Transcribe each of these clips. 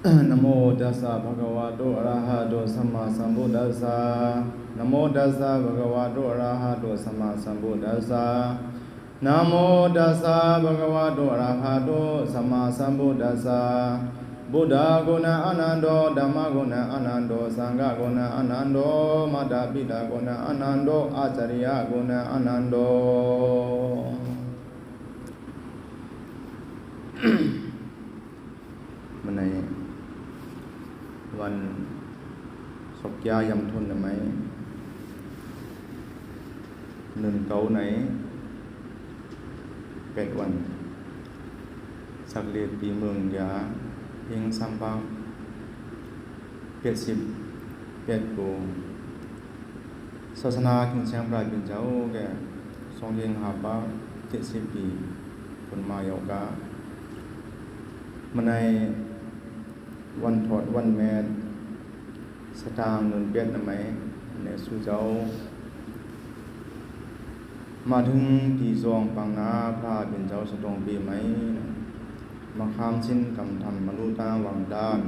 นะโมตัสสะภะคะวะโตอะระหะโตสัมมาสัมพุทธัสสะนะโมตัสสะภะคะวะโตอะระหะโตสัมมาสัมพุทธัสสะนะโมตัสสะภะคะวะโตอะระหะโตสัมมาสัมพุทธัสสะบุตตะกุณะอนันโตธัมมกุณะอนันโตสังฆกุณะอนันโตมัตตปิตะกุณะอนันโตอาจาริยกุณะอนันโตมันในวันศกยายำทุนได้ไหม1 เก้าไหน8 วันสักเลียดปีเมืองยาเพียงสัมปัง8ปูศาสนาคิงเชียงปลายเป็นเจ้าแก่ทรงเรียงหาปะ70 ปีคนมาเยากามันในวันถอดวันแม่สตางค์1 เปียดนะไหมในสู่เจ้ามาถึงที่ซองปังนาพระเป็นเจ้าสตองปีไหมมาข้ามชิ้นกำทำมาลูตาวังด้าน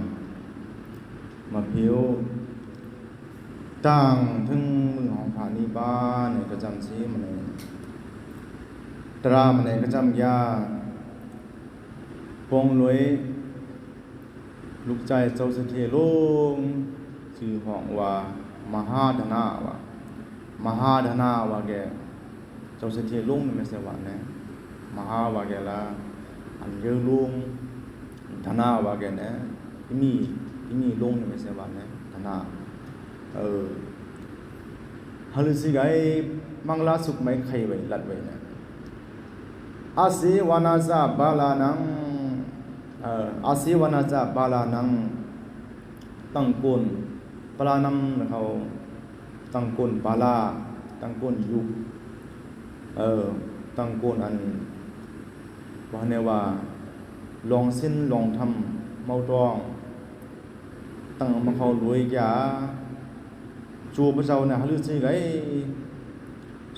มาผิวต่างถึงมือของผานีบ้านในกระจำชี้มันในตรามันในกระจำยาปงลวยลูกใจเจ้าเสถียรลงชื่อห้องว่ามหาธนาว่ามหาธนาว่าแกเจ้าเสถียรลงไม่ใช่ว่านะมหาว่าแกละอันเยอะลุงธนาว่าแกนะที่มีลงไม่ใช่ว่านะธนาฮัลสิไกมังลาสุขไม่ใครไว้ลัดไว้นะอาศิวานาซาบาลานังอาศิวานาซาบาลานังตั้งกุลบาลานังเขาตั้งกุลบาลาตั้งกุลยุคตั้งกุลอันว่าแนว่าลองสิ้นลองทำเมาตองตั้งมาเขารวยยาจูพระเจ้าเนี่ยหรือสิไก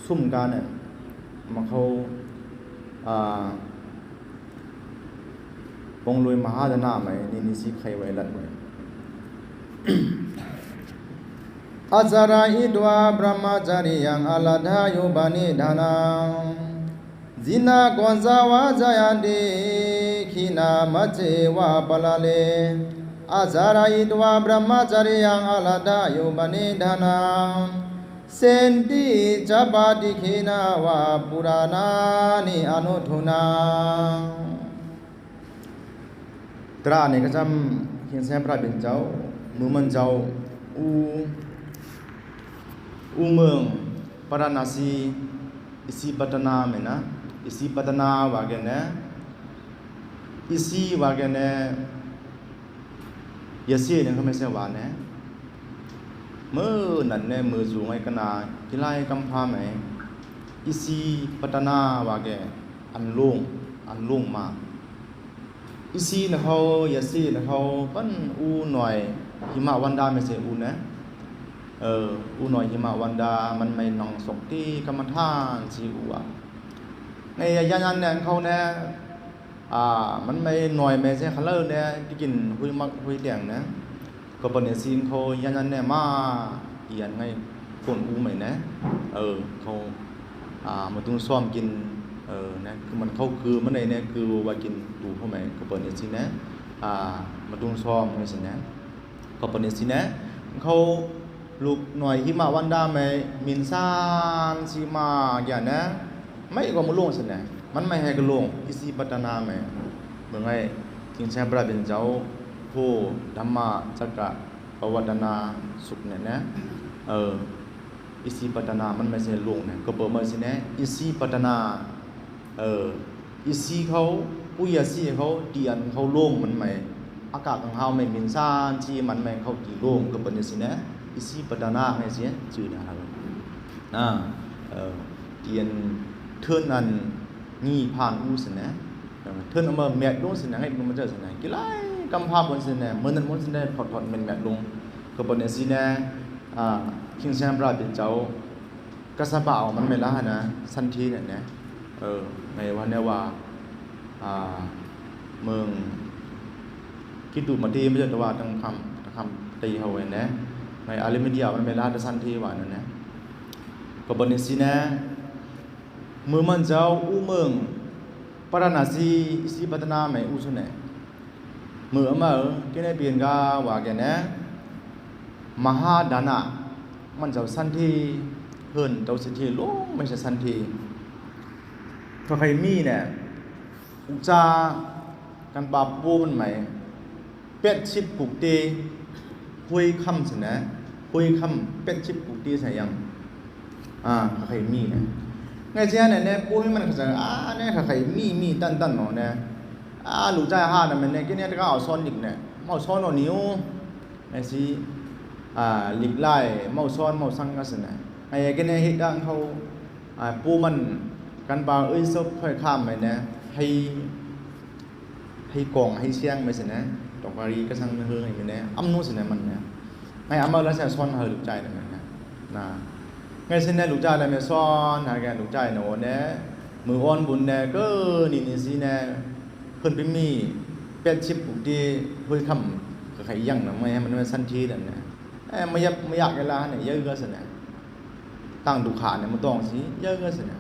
ซุ่มกันเนี่ยมาเขาปงรวยมหาธนาไหมนี่สิใครไว้ลัดไว้อาจาราอิดวาบรมจาริยังอลัดหายุบานิธานังจินากวนสาวาจายันติขีนามัจเจวาปลาเลอาจาราอิดวาบรมจาริยังอลัดหายุบานิธานังเซนติจัปาติขีนาวาปุรานานิอนุทุนังตราเนี่ยก็จำเขียนแซมพระเป็นเจ้ามือมันเจ้าอูเมืองปราณาสีอิสิปตนาเมนะอิสิปตนาวาแกนะอิสิวาแกนะยะเสียเนี่ยเขาไม่ใช่ว่านะมือนั่นเนี่ยมือสูงไอ้กนากิไลกำพาไหมอิสิปตนาวาแกอันลุงมาอิสินะเขายะสีนะเขาปั้นอูหน่อยหิมะวันดาไม่ใช่อูนะอูหน่อยหิมะวันดามันไม่นองสกที่กรรมฐานสิอูอ่ะในยันเนี่ยเขาเนี่ยมันไม่หน่อยไม่ใช่คัลเลอร์เนี่ยที่กินหุยมักหุยเตียงนะก็ปนเนี่ยซีนเขายันเนี่ยมาเอียนไงคนอูใหม่นะเขามาตุ้งซ้อมกินนะคือมันเข้าคือมันในเนี่ยคือว่ากินตูเข้าใหม่ก็ปนเนี่ยซีนะมาตุ้งซ้อมไงสินะก็ปนเนี่ยซีนะเขาลูกหน่อยหิมะวันดาไม่มินซานสีมาอย่างนะไม่ก็มาลงสินะมันไม่ให้ก็ลงอิสิปตนาไม่เมื่อไงทิงแชพระเป็นเจ้าผู้ธรรมะจักระปวัตนาสุขเนี่ยนะอิสิปตนามันไม่ใช่ลงนะก็เปิดมาสินะอิสิปตนาอิสิเขาผู้ยาสีเขาเตียนเขาลงมันไม่อากาศของเฮาไม่มินซานที่มันไม่เขากี่ลงก็เปิดสินะอิสิปตนาให้เสียชื่อนะครับเตียนเทือนนั้นนี่ผ่านอูสินะเทือนเอามาแมะลงสินะให้มันเจอสินะกี่ไล่กำพาบนสินะเหมือนนั้นมันสินะถอดมันแมะลงก็บ่เนี่ยสินะคิงแซมปราเป็นเจ้ากษัตริย์บ่าวมันไม่ละนะสันทีเนี่ยนะในวันเนี่ยว่าเมือง คิดดูมาดีไม่ใช่แต่ว่าทั้งคำตีเฮาไว้นะในอาร์เมเนียมันเป็นราชสันติว่านั่นนะก็บ่นี่สินะมือมันเจ้าอู้เมืองปราณาสีสิพัฒนาไม่อู้ซุเนี่ยมือมาแกเนี่ยเปลี่ยนกาว่าแกนะมหาดานะมันเจ้าสันติเฮินเจ้าสิทธิลงไม่ใช่สันติถ้าใครมีเนี่ยอุจากันปราบปูมันใหม่เป็ดชิบปุกตีคุยคำสินะคุยคำเป็ดชิบปุกตีใส่ยังถ้าใครมีเนี่ยไงเจ้าเนี่ยปูให้มันก็จะเนี่ยถ้าใครมีตั้นเนาะเนี่ยลูกใจหาน่ะมันเนี่ยกินเนี่ยก็เอาซ้อนดิกเนี่ยเมาซ้อนเอานิ้วไอ้สิหลีกไล่เมาซ้อนเมาสังก็สินะไอ้กินเนี่ยเฮ็ดดังเขาปูมันกันปราบซบค่อยข้ามไปเนี่ยให้กองให้เสียงไปสินะตอกวารีก็สั่งเฮือให้มันเนี่ยอำนูสินะมันเนี่ยไอ้อำมาแล้วจะซ้อนเฮาลูกใจนั่นนะไงสินะลูกใจแล้วมันซ้อนหาแกลูกใจเนาะเนี่ยมืออ่อนบุญเนี่ยก็นี่สินะเพิ่นไปมีเป็ดชิบปุกที่ห้วยค่ำก็ใครยังน่ะไม่ให้มันสันทีนั่นน่ะไม่อยากเวลาเนี่ยเยอะก็สินะตั้งดุขาเนี่ยมันต้องสิเยอะก็สินะ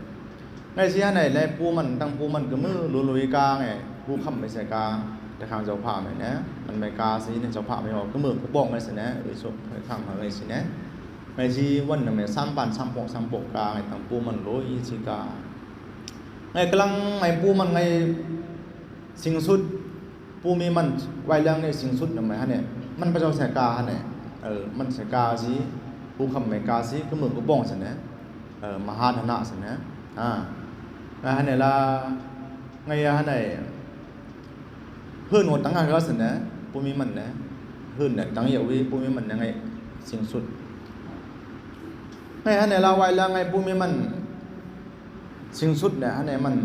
ไงสิหาไหนแลปูมันตั้งปูมันก็มือลุยๆกาไงผู้ค่ำไม่ใส่กาแต่ข้างเจ้าภาพเนี่ยมันไม่กาสิเนี่ยเจ้าภาพไม่ออกก็มือก็ป้องไว้สินะศพให้ข้างหาไว้สินะไงสิวันน่ะแม่3ปัน3ปก3ปกกาไงตั้งปูมัน100สิกาไงกำลังไงปูมันไงสิ่งสุดปูมีมันไว้เรื่องในสิ่งสุดน่ะแม่ฮะเนี่ยมันพระเจ้าใส่กาฮะเนี่ยมันใส่กาสิผู้ค่ำไม่กาสิก็มือก็ป้องสินะมหาธนะสินะฮะเนี่ยละไงฮะเนี่ยเพื่อนหมดตั้งงานก็สินะปูมีมันนะเพื่อนเนี่ยตั้งอย่างวิปูมีมันยังไงสิ่งสุดไงฮะเนี่ยละไว้แล้วไงปูมีมันสิ่งสุดเนี่ยฮะเนี่ยมัน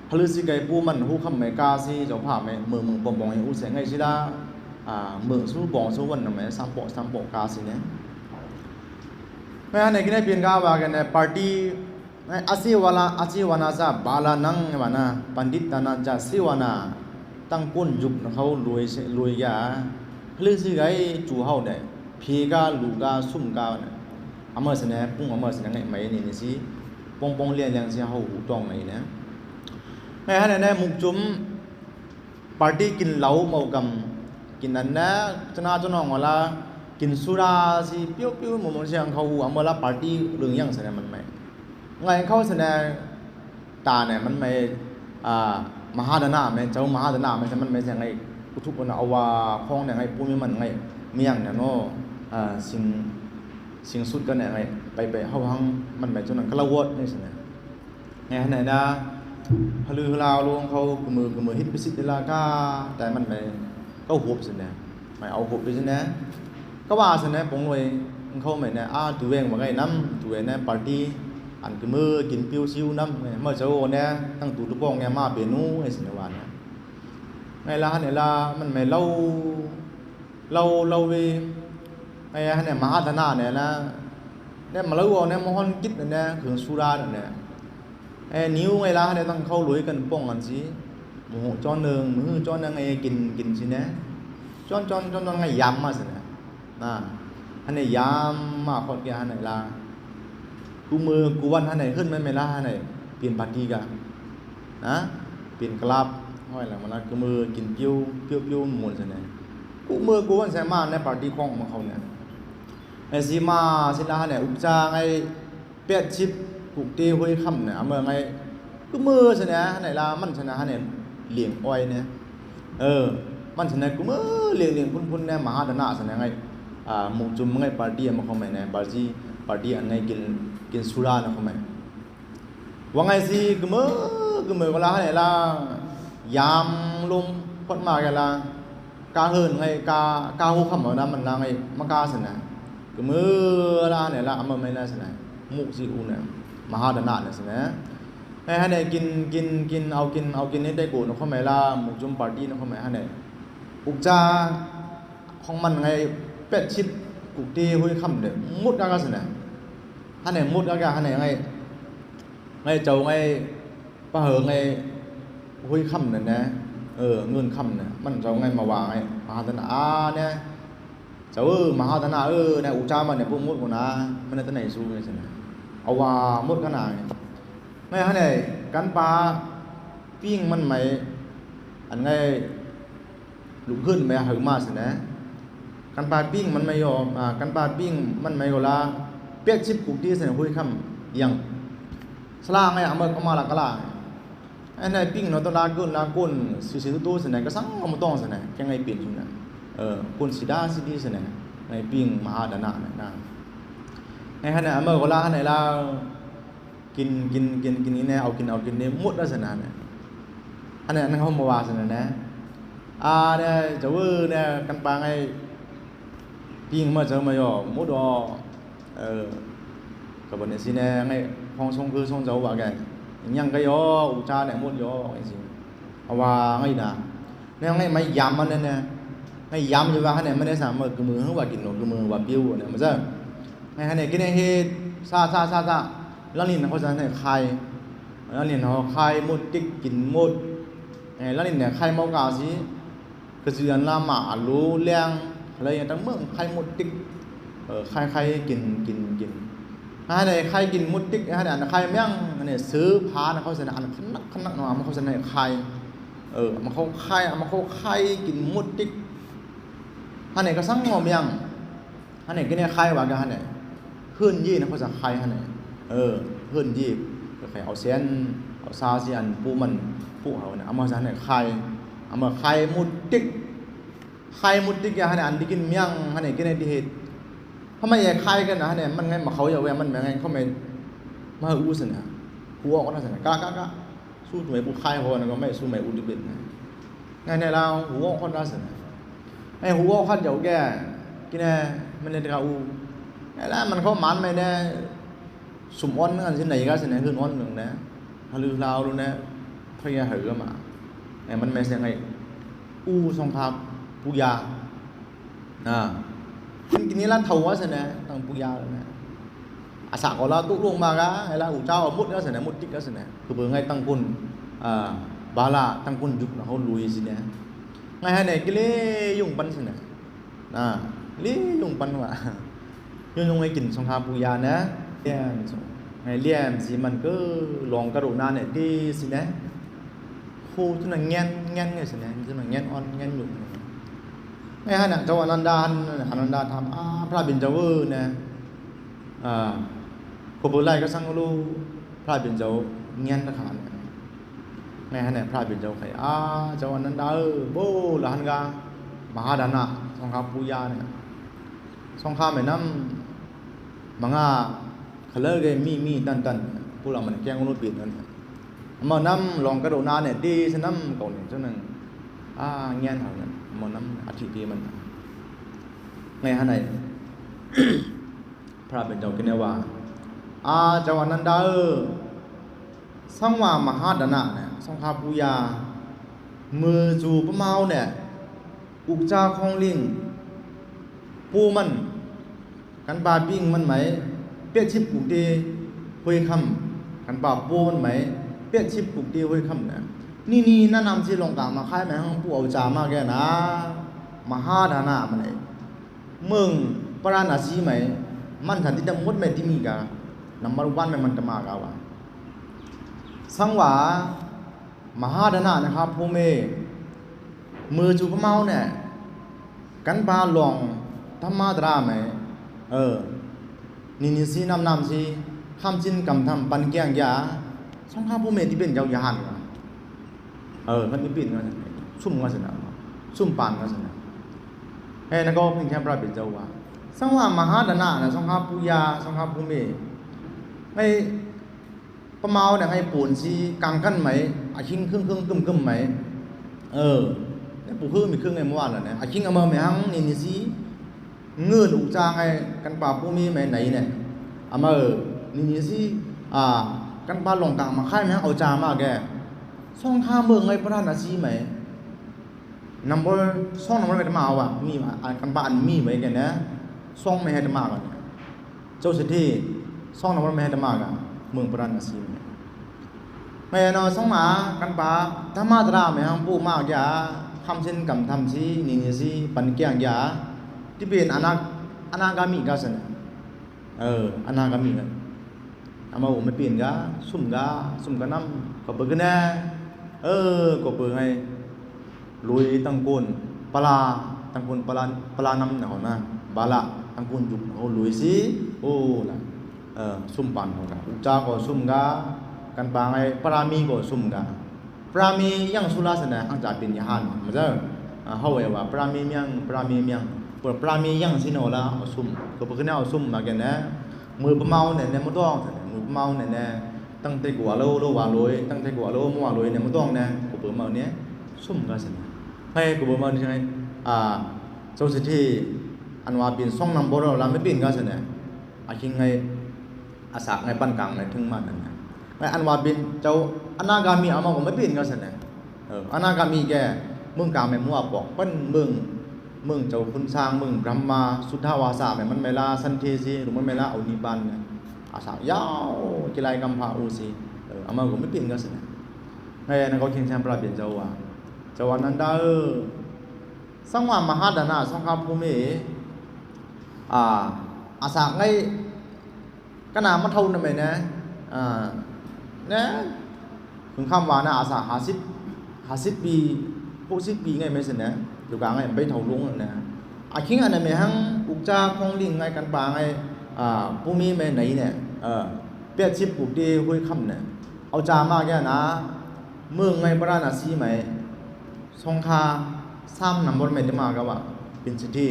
พฤสิไกปูมันฮู้คำไม่กาสิเจ้าภาพแม่เมืองปอมๆให้อู้เสงไงสิดาเมืองสู้บ่สู้วันน่ะแม่3ปกกาสิเนี่ยแม่ฮะเนี่ยกินได้เปลี่ยนกาว่ากันเนี่ยปาร์ตี้อาชีวานาซะบาลานังว่านะปันดิตานาจะสิวานาตั้งก้นยุบเขารวยยาพฤสิไกจูเฮาเนี่ยพีกาลูกาซุ่มกาเนี่ยอำมาสิเนี่ยปุ้งอำมาสิเนี่ยไงนี่สิปองๆเลียนๆสิเฮาหูตองไหนเนี่ยไงฮะเนี่ยมุกจุ้มปาร์ตี้กินเหล้าเมากำกินนั่นนะจนาจนองว่าละกินสุราสิเปี้ยวๆหมู่ๆเสียงเขาอำมาละปาร์ตี้เรื่องยังสิเนี่ยมันไม่ไงเขาสิเนี่ยตาเนี่ยมันไม่มหาดานะแม่เจ้ามหาดานะแม่มันไม่ใช่ไงทุกคนเอาว่าของเนี่ยไงปูมีมันไงมีหยังเนี่ยเนาะสิ่งสุดก็เนี่ยไงไปเฮาหังมันไม่จนนั้นกระวดนี่สิเนี่ยไงไหนนะฮลือลาวลงเขาคือมือฮิตไปสิเวลากาแต่มันไม่ก็หุบสิเนี่ยไม่เอาหุบไปสิเนี่ยก็ว่าสิเนี่ยปงเลยเขาไม่เนี่ยตัวเองว่าไงนำตัวเองเนี่ยปาร์ตี้อันคือมือกินปิ้วซิวนำเมื่อเจ้าเนี่ยตั้งตู่ตุป้องเนี่ยมาเปนูให้สิเนี่ยว่าเนี่ยไงล่ะเนี่ยล่ะมันไม่เล่าเวไงเนี่ยมหาธนะเนี่ยนะเนี่ยมาเล่าเนี่ยมหอนกิจเนี่ยคือสุราเนี่ยนิ้วไงล่ะเนี่ยต้องเข้าลุยกันป้องกันสิหมูจอนนึงมือจอนนึงไงกินสิเนี่ยจอนไงยำมาสิเนี่ยอันนี้ยำมาคนแก่อันไหนล่ะกูมือกูวันอันไหนขึ้นไม่ล่ะอันไหนเปลี่ยนปาร์ตี้กันนะเปลี่ยนกลับห้อยหลังมันละกูมือกินปิ้วหมดสิเนี่ยกูมือกูวันใส่มาในปาร์ตี้ของของเขาเนี่ยไอ้สิมาสิล่ะเนี่ยอุจจาไงเป็ดชิบกูตีห้วยค่ำเนี่ยเมื่อไงก็มือชนะไหนล่ะมันชนะเนี่ยเลี้ยงอ้อยเนี่ยมันชนะกูมือเลี้ยงพุ่นเนี่ยมหาธนะชนะไงมุกจุ่มไงปาร์ตี้มาเข้ามาเนี่ยปาร์ตี้อันไงกินสุรานะเข้ามาว่าไงสิกูมือก็ล่ะไหนล่ะยามลมพดมากันล่ะกาเฮินไงกาหูค่ำเอานะมันล่ะไงมากาชนะกูมือล่ะไหนล่ะเอามาไม่ล่ะชนะมุกสิอูเนี่ยมหาดานะเนี่ยสินะให้เนี่ยกินเอากินให้ได้กูนเข้ามาล่ะหมู่จุ่มปาร์ตี้นเข้ามาให้เนี่ยอุกจาของมันไงเป็ดชิบกุกตีห้วยค่ำเนี่ยมุดก็สินะให้เนี่ยมุดก็ให้เนี่ยไงเจ้าไงปะเหอไงห้วยค่ำนั่นนะ เงินคำเนี่ยมันจะไงมาวางไงมหาธนาเนี่ยจะมหาธนาเนี่ยอุจามันเนี่ยพวกมุดกูนะมันในตัวไหนสู้ไงสินะเอาว่ามุดขนาดไงฮะเนี่ยกันปลาปิ้งมันไม่อันไงลุกขึ้นไม่หึงมาสินะกันปลาปิ้งมันไม่ยอมกันปลาปิ้งมันไม่ก็ละเปียกชิบกุกที่เสนอคุยคำยังสลางไงเอามาละกะละไอ้เนี่ยปิ้งเนาะต้องลากุนสิตู้เสนอก็สั่งเอามาต้องเสนอแค่ไงเปลี่ยนชุดนั้นกุนสิดาสิดีเสนอไงปิ้งมหาดานะเนี่ยนะไอ้ฮะเนี่ยเอาก็ละเนี่ยเรากินนี่เนี่ยเอากินเนี่ยมุดแล้วเสนอเนี่ยอันนี้นั่งเขามาว่าเสนอนะเนี่ยจะเนี่ยกันปลาไงปิ้งมาเจอมาย่อมุดก็บนนี้สิเนี่ยไงห้องทรงคือทรงเจ้าว่าแกยังก็ย่ออุจาเนี่ยมุดย่อไอ้สิเอาว่าไงนะเนี่ยไงไม่ยำมันเนี่ยไงยำอยู่ว่าเนี่ยไม่ได้สามารถคือมือเขาว่ากินหนคือมือว่าปิ้วเนี่ยมันจะไงเนี่ยกินเนี่ยเฮ็ดซาแล้วนี่เขาจะเนี่ยไข่แล้วนี่เขาไข่มุดติ๊กกินมุดแล้วนี่เนี่ยไข่เมากาสิก็คืออันละหมารู้เลี้ยงอะไรอย่างตั้งเมืองไข่มุดติ๊กไข่กินเนี่ยไข่กินมุดติ๊กเนี่ยไข่เมี่ยงเนี่ยซื้อพาเขาจะเนี่ยอันขนักหน่อยมันเขาจะเนี่ยไข่มันเขาไข่กินมุดติ๊กเนี่ยก็สั่งงอมยังเนี่ยก็เนี่ยไข่ว่ากันเนี่ยเพื่อนยี่นะเขาจะไข่เนี่ยเพื่อนยี่ก็ใครเอาเส้นเอาซาเซียนปูมันปูเขาเนี่ยเอามาจะเนี่ยไข่เอามาไข่มุดติ๊กอย่างเนี่ยอันที่กินเมี่ยงเนี่ยก็เนี่ยดีเหตุทำไมไข่กันนะเนี่ยมันไงมาเขาอย่าแหวมันไงเขาไม่มาอู้สินะหัวก็น่าสินะกะสู้ตัวไม่ปูไข่เขาเนี่ยก็ไม่สู้ไม่อู้ดิบๆไงเนี่ยเราหัวคนน่าสินะไอ้หัวเขาเดี๋ยวแกกินเนี่ยมันเนี่ยเราแล้วมันเขามันไม่ได้สมอ้อนนั่นสิไหนก็สิไหนคืออ้อนหนึ่งนะฮาลือลาวรู้นะพยาหือมาไอ้มันไม่ใช่ไงสงครามปุยากินนี้ร้านเทาวะสินะตั้งปุยาเลยนะอาสาของเราตุกลงมากะไอ้เราเจ้ามุดก็สินะมุดติ๊กก็สินะคือเพื่อไงตั้งคุณบาลาตั้งคุณยุบเขาลุยสินะไงฮะเนี่ยกิเลยุ่งปันสินะลี้ยุ่งปันว่ะยุ่งไงกินสงครามปุยานะไงเลี้ยมสิมันก็ลองกระโดดนาเนี่ยที่สินะคู่ที่นั่งเงี้ยไงสินะที่นั่งเงี้ยอ่อนเงี้ยหยุ่งไงฮะเนี่ยเจ้าอนันดาทำพระบิณฑวิ์เนี่ยขบวนไล่ก็สั่งรู้พระบิณฑวิ์เงี้ยตะขานไงฮะเนี่ยพระบิณฑวิ์ใครเจ้าอนันดาโบหลานกามหาดานะสงครามปุยาเนี่ยสงครามแบบนั้นบางเขาเลิกเลยมีตันพวกเรามันแกงรุ่นปีนั่นมาน้ำลองกระโดดนาเนี่ยดีฉะนั้นก่อนเจ้าหนึ่งเงี้ยเขาเนี่ยมาน้ำอาทิตย์มันไงฮะไหน พระเป็นเจ้ากินเนี่ยว่าเจ้าอนันดาสังวามหาดานะเนี่ยสงครามปุยามือจูปะเมาเนี่ยอุกจาคองลิงปูมันกันบาปิ้งมันไหมเปียชิบกุกดีห้วยคำกันบาปูมันไหมเปียชิบกุกดีห้วยคำเนี่ยนี่นั่นนำที่ลงกลางมาค่ายไหมห้องปูเอาจามาแกนะมหาดานะมันไหนมึงปราณาสีไหมมันทันที่จะมุดไม่ที่มีกานัมบร์วันมันจะมากาวะสังวามหาดานะนะครับพ่อเมมือจูบเมาเนี่ยกันบาลองธรรมะตราไหมนี่สินำสิคำจินกำทำปันแกงยาสงครามพ่อเมที่เป็นเจ้าหยานมันเป็นกันซุ่มกันสินะซุ่มปานกันสินะนั่นก็เป็นแค่พระเป็นเจ้าว่าสังวามหาดานะเนี่ยสงครามปุยาสงครามพ่อเมให้ปะเมาเนี่ยให้ปูนสิกังกันไหมชิงครึ่งกึ่มไหมปูคือมีครึ่งไงเมื่อวานแล้วเนี่ยชิงเอามาไหมฮังนี่สิเงื่อนอุจาไงกันป่าปูมีไหมไหนเนี่ยมานี่สิกันป่าหลงกลางมาค่ายไหมเอาจามาแกซ่องข้าเมืองไงพระนาซีไหมนำบอลซ่องนำบอลไม่ได้มาว่ะมีกันป่าอันมีไหมแกเนี่ยซ่องไม่ให้ได้มากันเจ้าเศรษฐีซ่องนำบอลไม่ให้ได้มากันเมืองพระนาซีไหม ไม่นอสองหมากันปาธรรมะตราไม่หังปูมากยาทำเช่นกำทำซีนี่ซีปันเกียงยาที่เป็นอนาคามีกันสินะอนาคามีกันอามาผมไม่เปลี่ยนกะซุ่มกันน้ำก็เปิดกันแน่ก็เปิดให้ลุยตั้งกุนปลาตั้งกุนปลาน้ำหนาวนะบาละตั้งกุนจุกเขาลุยสิโอ้ละซุ่มปันเขาละอุจาก็ซุ่มกะกันปางไอ้ปรามีก็ซุ่มกะปรามียังสุราสนะอังจ่าเป็นยาหันมันจะเขาเรียกว่าปรามีเมียงปรามียังสิโนละเอาซุ่มก็เปิดกันแน่เอาซุ่มมากันนะมือประเมาเนี่ยมันต้องมือประเมาเนี่ยตั้งแต่กัวโลวาลอยตั้งแต่กัวโลมัวลอยเนี่ยมันต้องเนี่ยกูเปิดเมาเนี่ยซุ่มกันสิให้กูเปิดเมาใช่ไหมโซซิตี้อันว่าเป็นซ่องนำบอลเราไม่เป็นกันสิเนี่ยคิงไงอาสาไงปั้นกลางไงถึงมันนั่นนะไงอันว่าเป็นเจ้าอนาคามีเอามาผมไม่เป็นกันสิเนี่ยอนาคามีแกมึงกลางแม่มัวบอกปั้นมึงเจ้าคุณสร้างมึงบรมมาสุทธาวาสาแบบมันไม่ลาสันเทซีหรือมันไม่ลาเอานิบันเนี่ยอาสายาวกิไลกัมพาอูซีอามาผมไม่เปลี่ยนกันสินะไงนั่นก็เขียนแทนปราบเปลี่ยนเจ้าวันนั้นได้สังวามหาดานาสังฆาภูมิอาสาไงก็นามาเท่านั่นไหมนะเนี่ยถึงคำว่านะอาสา50 ปี60 ปีไงไม่สินะอยู่กลางไงไปเท่าลุงนะคิงอันนั้นไหมฮังอุกจาคงลิงไงกันปางไงผู้มีแม่ไหนเนี่ยเปียชิบปุกดีคุยคำเนี่ยเอาจามากแค่นะเมืองไงพระนาซีไหมสงคาซ้ำนำบทไม่ได้มากกว่าเป็นสิทธิ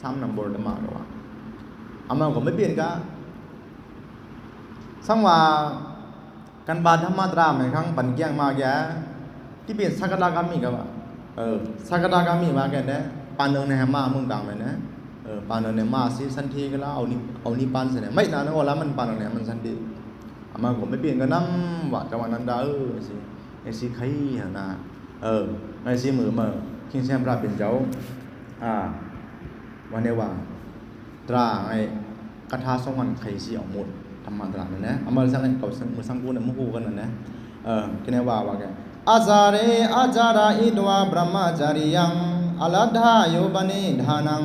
ซ้ำนำบทได้มากกว่าอามาก็ไม่เปลี่ยนกันสังว่ากันบาธรรมะตราไหมครั้งปันเกียงมากแค่ที่เป็นสักการะกามีกันว่าสักการะกามีมาแค่เนี่ยปานเนืองในหมาเมืองกลางเลยนะปานเนืองในมาสิสันทีก็แล้วเอานี่ปานเสนไม่นานนะว่าแล้วมันปานเนืองเนี่ยมันสันทีอามาผมไม่เปลี่ยนกันน้ำว่าจังหวะนั้นได้สิไอซีใครนะไอซีมือมาคิงแซมราเป็นเจ้าวันนี้ว่าตราไอกระทาสองวันใครซีเอาหมดทำมาตราเนี่ยนะอามาสังเกตมือสังกูเนี่ยมุกูกันนะคิดว่าแกอาจารีอาจาราอิดวาบรมจาริยังอลัดหาโยบันิธานัง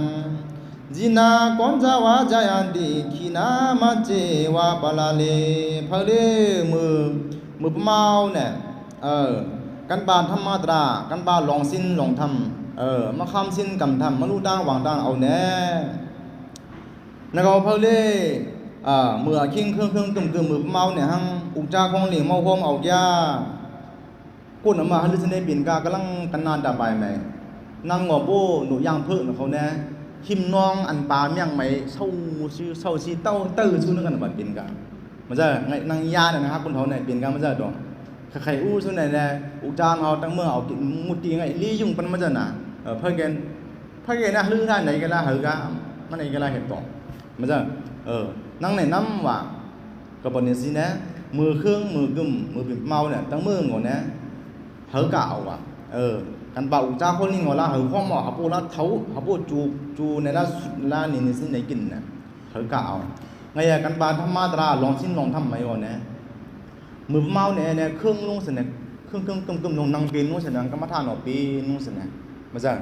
จินากอนจาวาจายันติขีนามาเจวาปลาเลพะเลมือเมาเนี่ยกันบานธรรมะตรากันบานลองสินลองทำมาคำสินกำทำมาลู่ด่างวางด่างเอาแน่นะครับพะเลมือคิงเครื่องกึ่มมือเมาเนี่ยฮังอุจจาของเหลียงเมาโฮมเอายากุนออกมาฮัลลิสเนบินกากำลังกันนานดับไปไหมนั่งงอโบหนูย่างเพิ่งเขาเนี่ยหิมน้องอันปาเมียงไหมเศร้าชีเต้าชื่อนึกกันแบบบินกามันจะไงนางยาเนี่ยนะครับคนเขาเนี่ยบินกามันจะดองใครอู้ส่วนไหนเนี่ยอุจารเขาตั้งเมื่อเอากินมุดตีไงลี่ยุ่งปันมันจะหนาเพื่อเกณฑ์นะลื้อท่านไหนกันละเหรอกะมันไหนกันละเห็ดตองมันจะนั่งในน้ำว่ากับปนเนี่ยสินะมือเครื่องมือกึ่มมือปิ่มเมาเนี่ยตั้งมือก่อนนะเหอเก่าว่ะกันเป่าจ้าคนนี้งอละเหอข้อหมอหาปูละเท้าหาปูจูในละนี่สิในกินนะเหอเก่าไงกันปาธรรมะตราลองสิ้นลองทำไหมวะเนี่ยมือเมาเนี่ยเครื่องนุ่งเสนเครื่องกึ่มลงนางปีนุ่งเสนกรรมฐานออกปีนุ่งเสนมาจ้ะ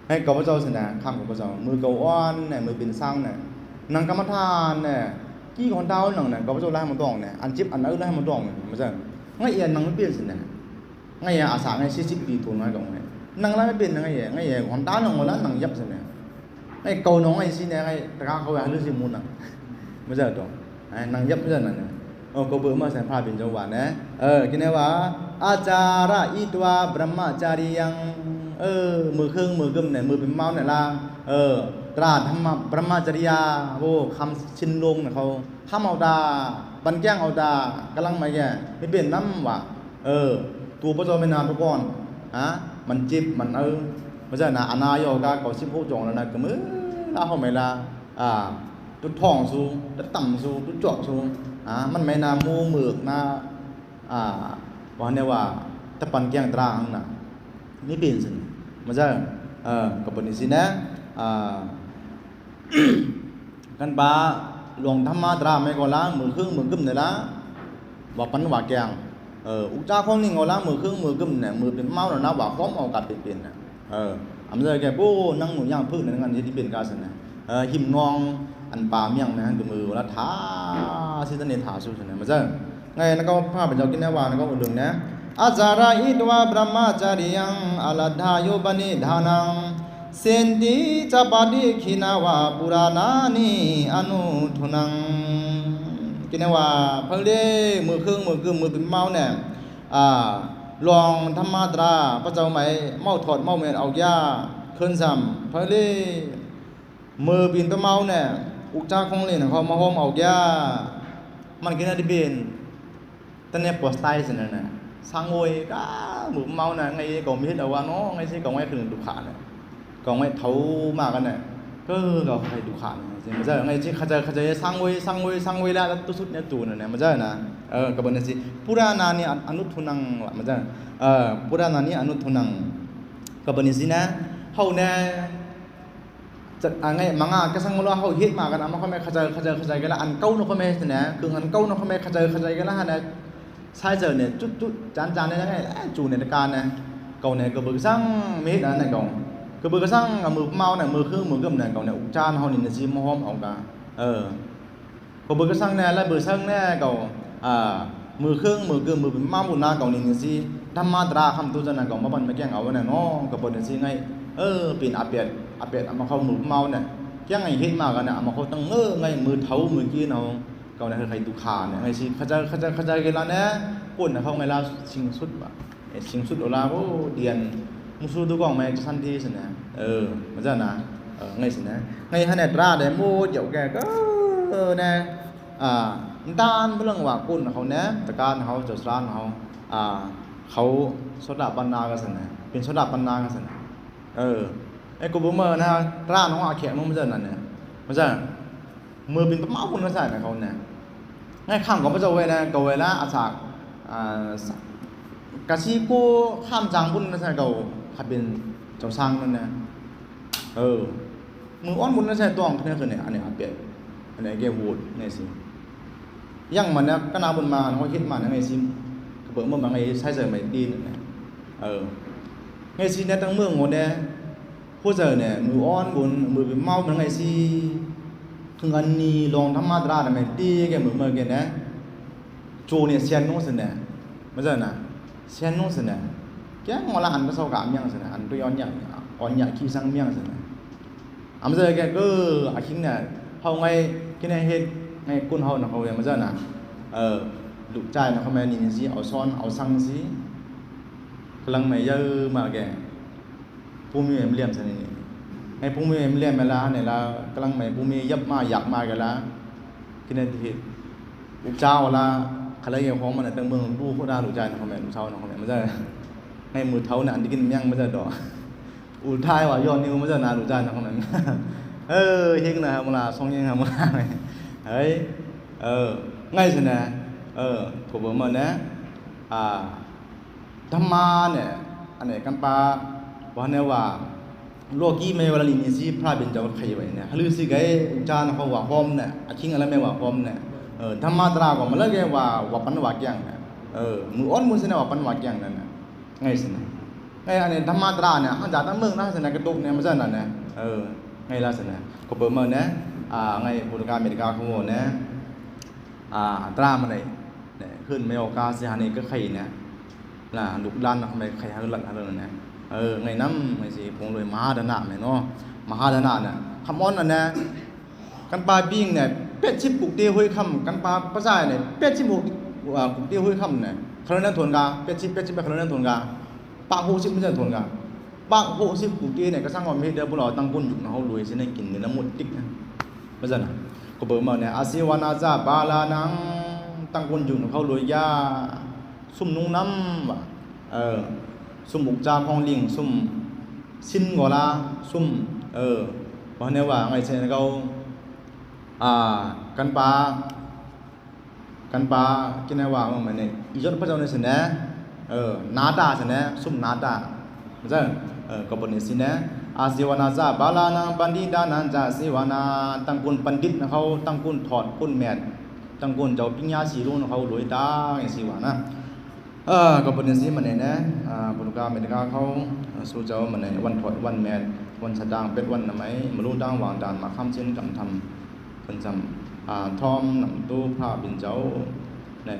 ให้กับพระเจ้าเสนข้ามกับพระเจ้ามือเกาอ้อนเนี่ยมือเป็นสร้างเนี่ยนางกรรมฐานเนี่ยกี่คนดาวหนังเนี่ยกับพระเจ้าไล่มันตองเนี่ยอันจิบอันนั้นไล่มันตองเนี่ยมาจ้ะไงเอียนนางไม่เปลี่ยนเสนไงอาสาไง40 ปีตัวน้อยกว่าไงนางไล่ไม่เปลี่ยนไงคนดาวหนังวันนั้นนางยับเสนไงเกาน้องไงสิเนี่ยไงตะการเขาอยากเลือกสิมุนอ่ะมาจ้ะตัวนางยับเสนเนี่ยก็เบื่อมาแสนพาเป็นจังหวะนะกินได้ว่าอาจาระอิตวาบรมจารียังมือเครื่องมือกึ่มเนี่ยมือเป็นเมาเนี่ยละตราธรรมะบรมจริยาโอ้คำชินลงเนี่ยเขาข้ามเอาดาบันแก้งเอาดากำลังมาแก่ไม่เปลี่ยนน้ำว่ะตัวพระเจ้าไม่นานทุกคนมันจิบมันไม่ใช่นะอนายกาเขาชิบโพจงแล้วนะก็มือลาเขาไม่ลาตุดทองสูตุดต่ำสูตุดจอกสูมันไม่นามูหมึกนาวันนี้ว่าตะปันแกงตราหังน่ะนี่เป็นสิมันจะกับปนิสินะกันบ้าหลวงธรรมะตราไม่ก็ล้างมือเครื่องมือกึ่มเนี่ยละว่าปันว่าแกง อุจจาของลิงเอาละมือครึ่งมือกึ่มเนี่ยมือเป็นเมาแล้วนะว่าพร้อมเอากลับเป็นน่ะอำเจอแกปูนั่งหนูย่างพึ่งในงานที่เป็นกาสนะหิมนองอันปาเมียงนะกับมือแล้วท้าสิตันเนท้าสู้นะมาเจอไงแล้วก็ภาพเป็นเจ้ากินแนวาแล้วก็อุ่นดึงนะอาจาราอิตวาบรมจาริยังอาลัดดายุบันิธานังเซนติจาปาดิขินาวาปุรานานิอนุทุนังกินว่าเพิ่งได้มือครึ่งมือกึ่มมือเป็นเมาเนี่ยลองธรรมะตราพระเจ้าไหมเมาถอดเมาเมนเอายาขึ้นซ้ำเพิ่งได้มือปีนตัวเมาเนี่ยอุกจ้าของเล่นเขามาห้อมเอายามันกินอะไรเป็นตอนนี้ปวดไตสินะเนี่ยสังเวยก็มือเมาเนี่ยไงก็มีเหตุว่าน้องไงสิก็ไม่คืนดุขาเนี่ยก็ไม่เท่ามากกันเนี่ยก็ใครดุขาเนี่ยมันจะไงที่เขาจะสังเวยแล้วตัวสุดเนี่ยตัวเนี่ยมันจะนะกับบันนี้ปุรานานี่อนุทุนังมันจะปุรานานี่อนุทุนังกับบันนี้นะเขาเนี่ยจะไงมังอ่ะก็สังเวยเขาฮิตมากันอ่ะมันเขาไม่เข้าใจกันละอันเก้าเขาไม่เนี่ยคืออันเก้าเขาไม่เข้าใจกันละฮะเนี่ยใช่เจอเนี่ยจุดจานเนี่ยยังไงจูเนี่ยการเนี่ยเก่าเนี่ยก็เบิกสั่งไม่เห็นอะไรก่อนก็เบิกสั่งมือเมาเนี่ยมือคือมือกึ่มเนี่ยเก่าเนี่ยจานเขาเนี่ยซีมหอมเอากาก็เบิกสั่งเนี่ยแล้วเบิกสั่งเนี่ยเก่ามือเครื่องมือกึ่มมือเป็นมาบุญนาเก่าเนี่ยซีธรรมะตราคำตัวจันเนี่ยเก่ามาบันไม่แก่งเอาไว้เนี่ยน้องก็บอกเนี่ยซีไงเป็นอาเปียดมาเข้ามือเมาเนี่ยแก่งไงเห็นมากกันเนี่ยมาเขาตั้งไงมือเท้ามือกี้เนาะเก่าเนี่ยคือใครตุขาเนี่ยไงสิเข้าใจกันแล้วเนี่ยปุ่นเนี่ยเขาไงล่ะชิงสุดว่ะชิงสุดโอลาโอ้เดียนมุสูดูกองไหมจะทันทีสินะมันจะนะไงสินะไงฮันเนตราเดโมเดี๋ยวแกก็เนี่ยด้านเรื่องว่าปุ่นเขาเนี่ยตะการเขาจะสร้างเขาสดาบรรณากันสินะเป็นสดาบรรณากันสินะไอ้กูบูมเมอร์นะร่างน้องอาเขียนมันจะนั่นเนี่ยมันจะมือเป็นต้นไม้ปุ่นมาใส่ในเขาเนี่ยngayข้ามของพระเจ้าเวนะกเวละอาสากะชีกูข้ามจางบุญนะใช่เก่าขัดเป็นเจ้าสร้างนั่นนะมืออ้อนบุญนะใช่ตัวของเนี่ยคือเนี่ยอันนี้อาเปียอันนี้เกวูดเนี่ยสิยังมันเนี่ยก็นาบุญมาเขาคิดมาไงสิเบิกเมื่อมาไงใช้เสริมไม่ดีเนี่ยไงสิเนี่ยตั้งเมืองหมดเนี่ยผู้เจอเนี่ยมืออ้อนบุญมือเป็นเมาเป็นไงสิถึงอันนี้ลองธรรมะตราเนี่ยไม่ดีแกมือเมื่อกี้เนี่ยโจเนี่ยเซียนน้องสิเนี่ยไม่ใช่นะเซียนน้องสิเนี่ยแกงอละอันก็เศร้ากับเมียงสิเนี่ยอันตัวย้อนอย่างขี้สังเมียงสิเนี่ยไม่ใช่แกก็อาคิงเนี่ยเขาไงกินไงเฮ็ดไงกุนเขาเนี่ยเขาเนี่ยไม่ใช่นะลูกใจเนี่ยเขาไม่นี่สิเอาซ้อนเอาสังสิกำลังไม่เยอะมาแกผู้มีเลี่ยมสิเนี่ยไอ้ผู้มีเลี่ยมมาแล้วเนี่ยเรากำลังไม่ผู้มียับมาอยากมากันแล้วกินไงที่ลูกเจ้าละใครยังของมันเนี่ยตั้งเมืองดูโคตรลูกใจนะเขาไม่ลูกเจ้านะเขาไม่ใช่ให้มือเท้าเนี่ยอันที่กินเมี่ยงไม่ใช่ดอกอุทัยว่าย้อนนิ้วไม่ใช่นาลูกใจนะเขาไม่เฮงนะเวลาส่งยังไงเวลาไงเฮ้ยง่ายสินะผมบอกมาเนี่ยธรรมะเนี่ยอันนี้กันปาว่าเนี่ยว่าโลกีไม่เวลาลินิสิพระเป็นเจ้าใครไว้เนี่ยหรือสิไงอุจารเขาว่าพร้อมเนี่ยคิงอะไรไม่ว่าพร้อมเนี่ยธรรมะตราก็มาแล้วแกว่าปันว่าอย่างเนี่ยมืออ้อนมือสินะว่าปันว่าอย่างนั่นน่ะไงสินะไงอันนี้ธรรมะตราเนี่ยอาจารย์ตั้งเมืองนะสินะกระตุกเนี่ยมันจะนั่นเนี่ยไงล่ะสินะก็เปิดมาเนี่ยไงพุทธการอเมริกาเขาบอกเนี่ยตรามันเลยขึ้นไม่ออกกาเสียหายนี่ก็ใครเนี่ยล่ะลูกด้านทำไมใครหาหลักอะไรเนี่ยไงน้ำไงสิพงเลยมหาดานะเนี่ยเนาะมหาดานะเนี่ยคำอ้อนอันเนี่ยกันปลาบิ้งเนี่ยเป็ดชิบปุกเตี้ยห้อยคำกันปลาภาษาเนี่ยเป็ดชิบปุกเตี้ยห้อยคำเนี่ยขนาดนั้นทนกาเป็ดชิบไปขนาดนั้นทนกาปากหูชิบไม่ใช่ทนกาปากหูชิบปุกเตี้ยเนี่ยก็สร้างความเฮ็ดเดียวพวกเราตั้งกุนอยู่นะเขารวยสิได้กินเนื้อหมดติ๊กนะไม่ใช่นะก็เปิดมาเนี่ยอาศิวานาซาบาลานังตั้งกุนอยู่เขารวยยาซุ่มนุ่งน้ำว่ะซุ่มอุกจาพองลิงซุ่มสิ้นกอลาซุ่มเพราะเนี่ยว่าไงเช่นเขากันปลากินอะไรวะมันเนี่ยอีจนพระเจ้าเนี่ยสินะนาตาสินะซุ่มนาตาไม่ใช่ก็บนนี้สินะอาศิวานาซาบาลานังปันดิดานันจาศิวานาตั้งกุนปันดิตนะเขาตั้งกุนถอดกุนแมทตั้งกุนเจ้าปิญญาสีรุ่นเขารวยตาอย่างสิวานะ ก็เป็นสิมันนะปุรุกาเมตกาเขาสู่เจ้ามันในวันถอดวันแมนวันสดางเป็ดวันนะไหมมารู้ดังวางดานมาค้ำเช่นกำทำเป็นจำทอมนำตู้พระบินเจ้าเนี่ย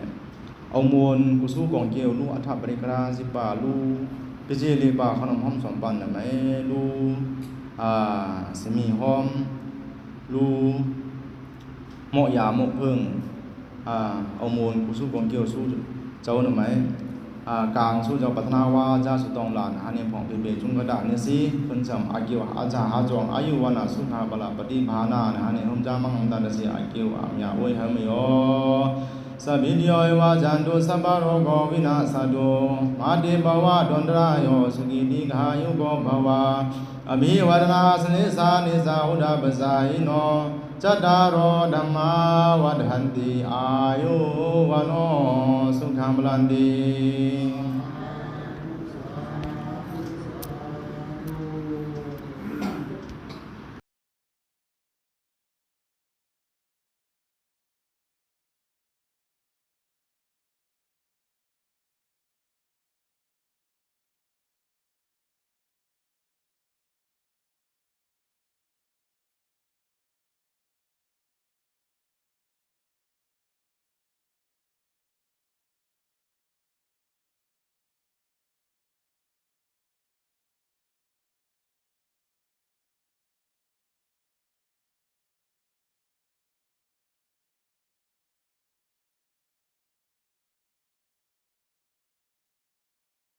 เอามวลกุสู้กองเกี่ยวลู่อัฐบริกราสิบาลู่พิจิลีบาขนมหอมสมบันนะไหมลู่สมีหอมลู่เหมาะยาเหมาะเพิ่งเอามวลกุสู้กองเกี่ยวสู้เจ้าหน่ะไหมกลางสู้เจ้าปัฒนาวาจาสุตองหลานอันนี้ของเปจุงกระดาเนี่ยสิเพิ่นจำอากิวอาจาหาจองอายุวันสุขาบลาปฏิภาณานะอันนี้ผมจะมังตันสิอากิวอามยาโอยหะมิโอสัพพิติโยวาจันตุสัพพะโรโควินาศตุมาเตภวะดนตรายโยสุขีติกายุโกภวะอภิวัตนาสนิสานิสาอุดาปสายโนจัตตารโอธัมมาวัฏันติอายุวโนสุขังพลันติ